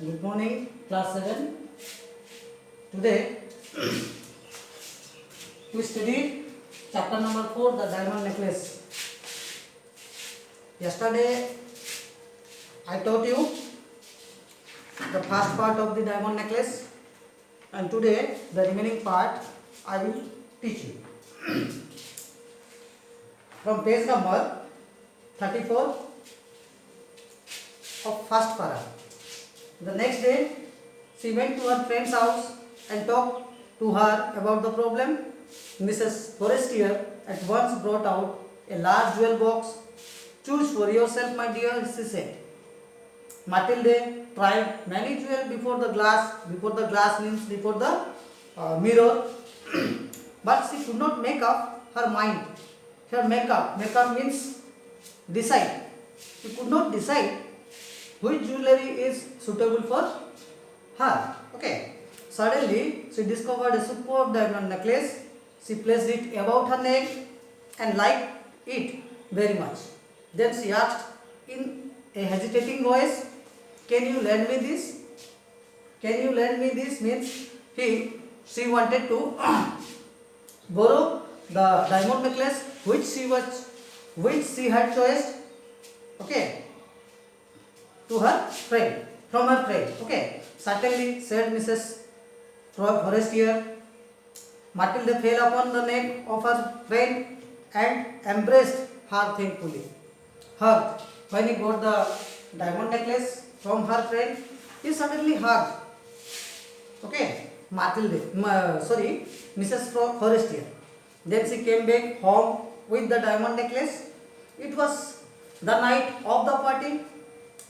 Good morning, class 7. Today we studied chapter number 4, the diamond necklace. Yesterday I taught you the first part of the diamond necklace, and today the remaining part I will teach you. From page number 34 of first para. The next day, she went to her friend's house and talked to her about the problem. Mrs. Forestier at once brought out a large jewel box. "Choose for yourself, my dear," she said. Matilde tried many jewels before the glass means before the mirror, but she could not make up her mind. Her make up means decide. She could not decide which jewelry is suitable for her. Okay. Suddenly, she discovered a superb diamond necklace. She placed it about her neck and liked it very much. Then she asked in a hesitating voice, "Can you lend me this?" "Can you lend me this?" means she wanted to borrow the diamond necklace which she had chosen. Okay. To her friend, from her friend. Okay. "Certainly," said Mrs. Forestier. Matilde fell upon the neck of her friend and embraced her thankfully. Hugged. When he got the diamond necklace from her friend, he suddenly hugged. Okay. Mrs. Forestier. Then she came back home with the diamond necklace. It was the night of the party.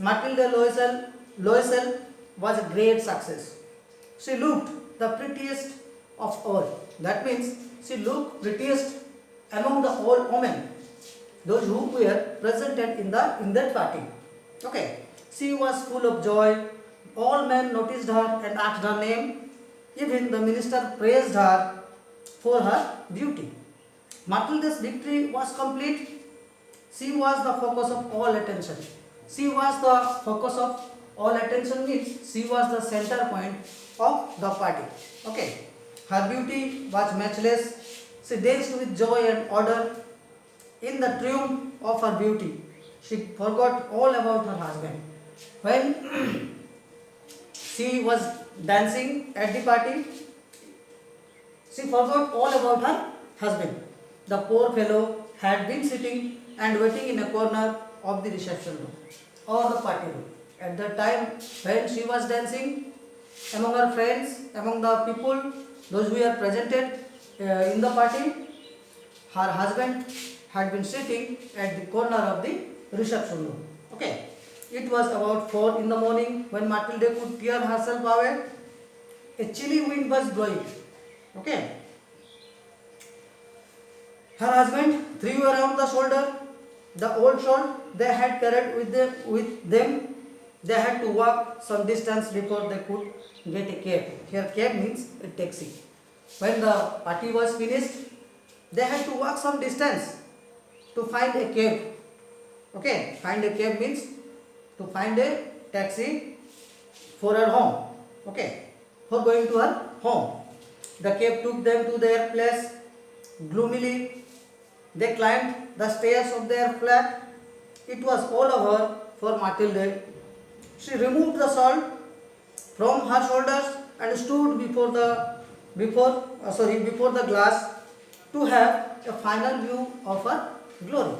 Matilde Loisel was a great success. She looked the prettiest of all. That means she looked prettiest among the all women, those who were presented in that party. Okay. She was full of joy. All men noticed her and asked her name. Even the minister praised her for her beauty. Matilde's victory was complete. She was the focus of all attention. She was the focus of all attention means she was the center point of the party. Okay. Her beauty was matchless. She danced with joy and order. In the triumph of her beauty, she forgot all about her husband. When she was dancing at the party, she forgot all about her husband. The poor fellow had been sitting and waiting in a corner of the reception room or the party room. At the time when she was dancing among her friends, among the people, those who were presented in the party, her husband had been sitting at the corner of the reception room. Okay. It was about 4 in the morning when Matilde could tear herself away. A chilly wind was blowing. Okay. Her husband threw around the shoulder, the old shawl they had carried with them. They had to walk some distance before they could get a cab. Here cab means a taxi. When the party was finished, they had to walk some distance to find a cab. Okay, find a cab means to find a taxi for her home. Okay, for going to her home. The cab took them to their place. Gloomily, they climbed the stairs of their flat. It was all over for Matilde. She removed the shawl from her shoulders and stood before the glass to have a final view of her glory.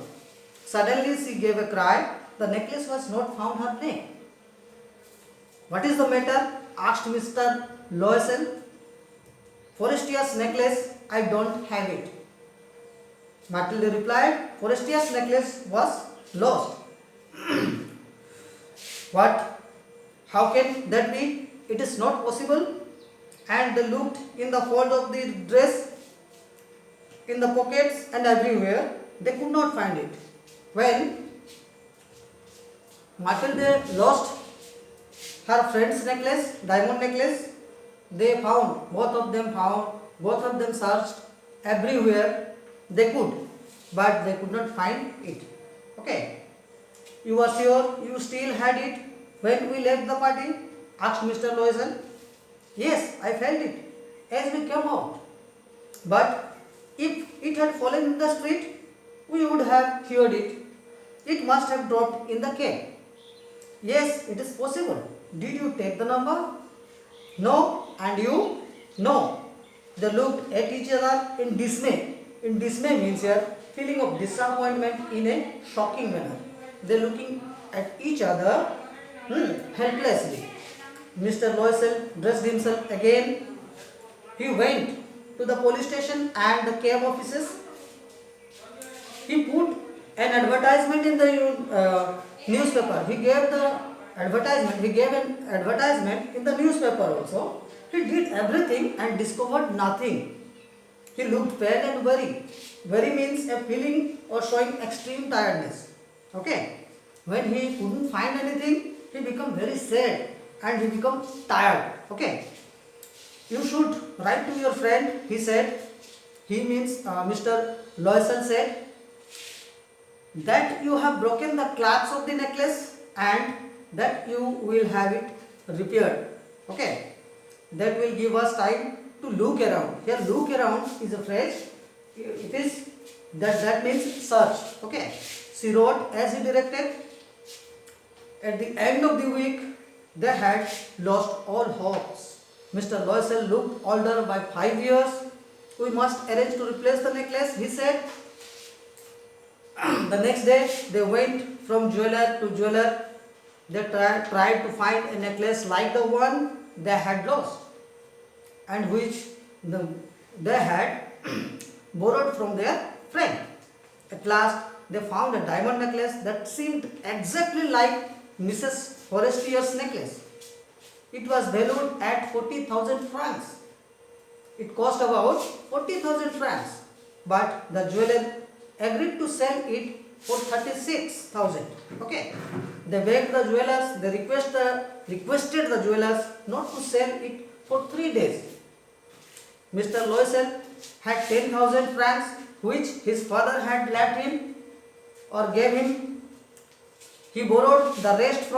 Suddenly she gave a cry. The necklace was not found her neck. "What is the matter?" asked Mr. Loisel. "Forestier's necklace. I don't have it." Matilde replied, "Forestier's necklace was lost." "What? How can that be? It is not possible." And they looked in the fold of the dress, in the pockets and everywhere. They could not find it. When Matilde lost her friend's necklace, diamond necklace, both of them searched everywhere they could, but they could not find it. Okay. "You are sure you still had it when we left the party?" asked Mr. Loisel. Yes, I felt it as we came out. But if it had fallen in the street, we would have heard it. It must have dropped in the cave. Yes, it is possible. Did you take the number? No, and you? No. They looked at each other in dismay. In dismay means here feeling of disappointment in a shocking manner. They looking at each other helplessly. Mr. Loisel dressed himself again. He went to the police station and the cave offices. He put an advertisement in the newspaper. He gave the advertisement. He gave an advertisement in the newspaper also. He did everything and discovered nothing. He looked pale and worried. Worry means a feeling or showing extreme tiredness. Okay. When he couldn't find anything, he became very sad and he became tired. Okay. You should write to your friend, he said. He means Mr. Loisel said that you have broken the clasp of the necklace and that you will have it repaired. Okay. That will give us time to look around. Here look around is a phrase. It is that means search. Okay. She wrote as he directed. At the end of the week, they had lost all hopes. Mr. Loisel looked older by 5 years. We must arrange to replace the necklace, he said. The next day, they went from jeweler to jeweler. They tried to find a necklace like the one they had lost and which they had borrowed from their friend. At last, they found a diamond necklace that seemed exactly like Mrs. Forestier's necklace. It was valued at 40,000 francs. It cost about 40,000 francs, but the jeweler agreed to sell it for 36,000. Okay. They begged the jewelers, they requested the jewelers not to sell it for 3 days. Mr. Loisel had 10,000 francs which his father had left him or gave him. He borrowed the rest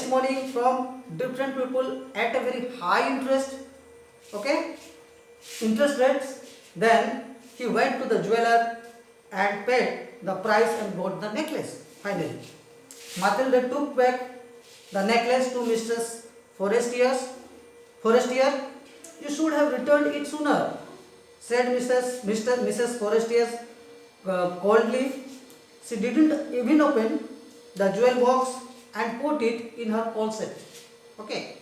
money from different people at a very high interest. Okay, interest rates. Then he went to the jeweler and paid the price and bought the necklace. Finally, Matilda took back the necklace to Mrs. Forestier. You should have returned it sooner, said Mrs. Forestier coldly. She didn't even open the jewel box and put it in her closet. Okay.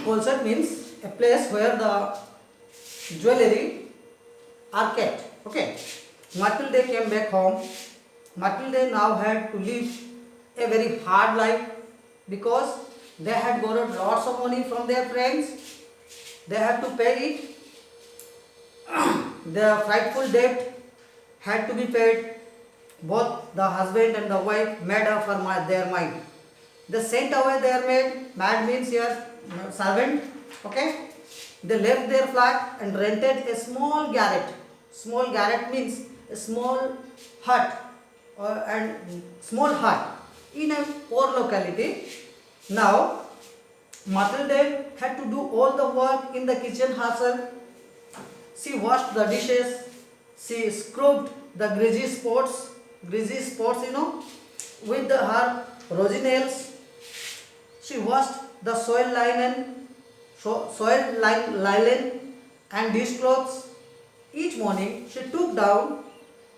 Closet means a place where the jewelry are kept. Okay. Matilde came back home. Matilde now had to live a very hard life because they had borrowed lots of money from their friends. They had to pay it. The frightful debt had to be paid. Both the husband and the wife made up for their mind. They sent away their maid. Maid means here servant. Okay. They left their flat and rented a small garret. Small garret means a small hut in a poor locality. Now, Matilde had to do all the work in the kitchen herself. She washed the dishes. She scrubbed the greasy spots, with her rosy nails. She washed the soiled linen and dishcloths. Each morning, she took down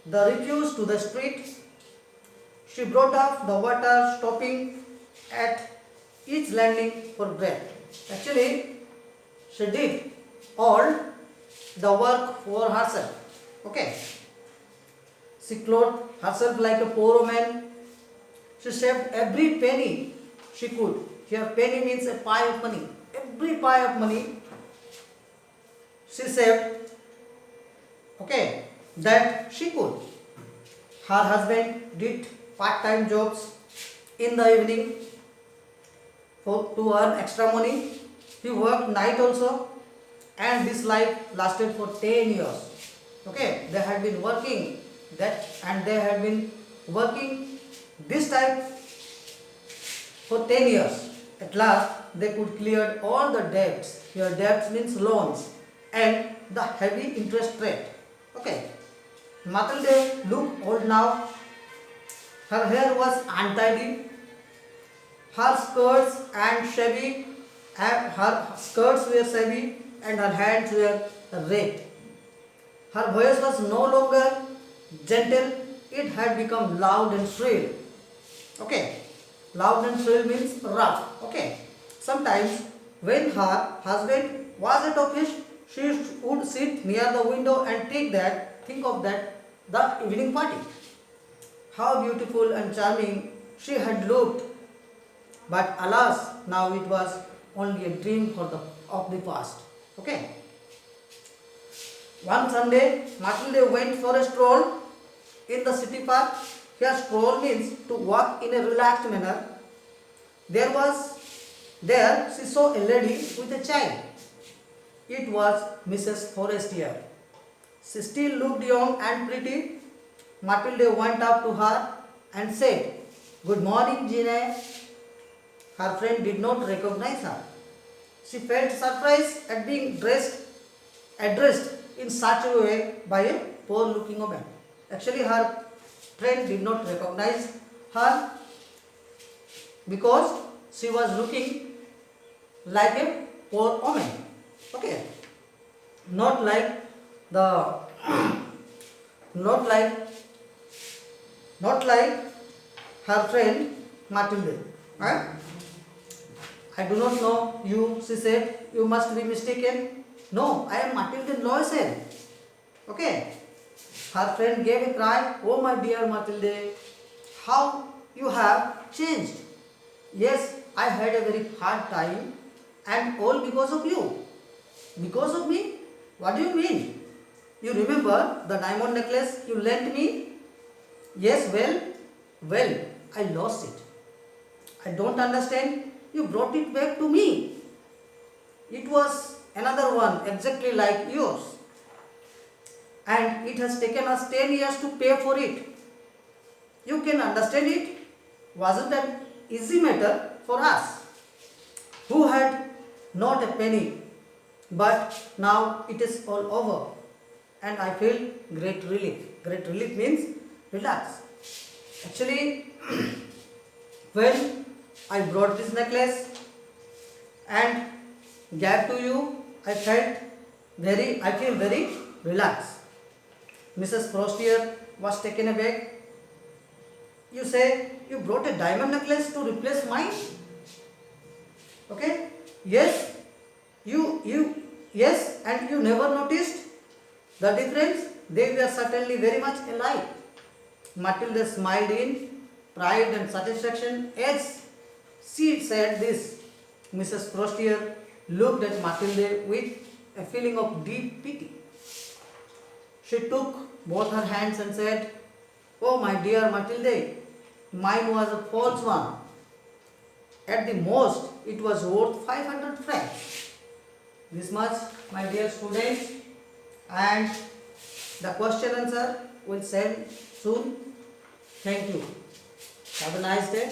the refuse to the street. She brought up the water, stopping at each landing for breath. Actually, she did all the work for herself. Okay. She clothed herself like a poor woman. She saved every penny she could. Here, penny means a pie of money. Every pie of money she saved. Okay, that she could. Her husband did part-time jobs in the evening to earn extra money. He worked night also, and this life lasted for 10 years. Okay, they had been working this time for 10 years. At last, they could clear all the debts. Here, debts means loans and the heavy interest rate. Okay. Matilde looked old now. Her hair was untidy. Her skirts and shabby. Her skirts were shabby and her hands were red. Her voice was no longer gentle. It had become loud and shrill. Okay. Loud and shrill means rough. Okay. Sometimes when her husband was at office, she would sit near the window and think of that the evening party. How beautiful and charming she had looked. But alas, now it was only a dream of the past. Okay. One Sunday, Matilde went for a stroll in the city park. Here, stroll means to walk in a relaxed manner. There she saw a lady with a child. It was Mrs. Forestier. She still looked young and pretty. Matilde went up to her and said, "Good morning, Jeanne." Her friend did not recognize her. She felt surprised at being addressed in such a way by a poor looking woman. Actually, her friend did not recognize her because she was looking like a poor woman. Okay, not like the not like not like her friend Matilde. Huh? I do not know you, she said. You must be mistaken. No, I am Matilde Loisel. Okay. Her friend gave a cry. Oh my dear Matilde, how you have changed. Yes, I had a very hard time and all because of you. Because of me? What do you mean? You remember the diamond necklace you lent me? Yes, well, I lost it. I don't understand. You brought it back to me. It was another one exactly like yours. And it has taken us 10 years to pay for it. You can understand it. Wasn't an easy matter for us, who had not a penny. But now it is all over. And I feel great relief. Great relief means relax. Actually, when I brought this necklace and gave to you, I feel very relaxed. Mrs. Frostier was taken aback. You say you brought a diamond necklace to replace mine? Okay? Yes, yes, and you never noticed the difference? They were certainly very much alike. Matilde smiled in pride and satisfaction as she said this. Mrs. Frostier looked at Matilde with a feeling of deep pity. She took both her hands and said, "Oh, my dear Matilde, mine was a false one. At the most, it was worth 500 francs. This much, my dear students, and the question answer will send soon. Thank you. Have a nice day.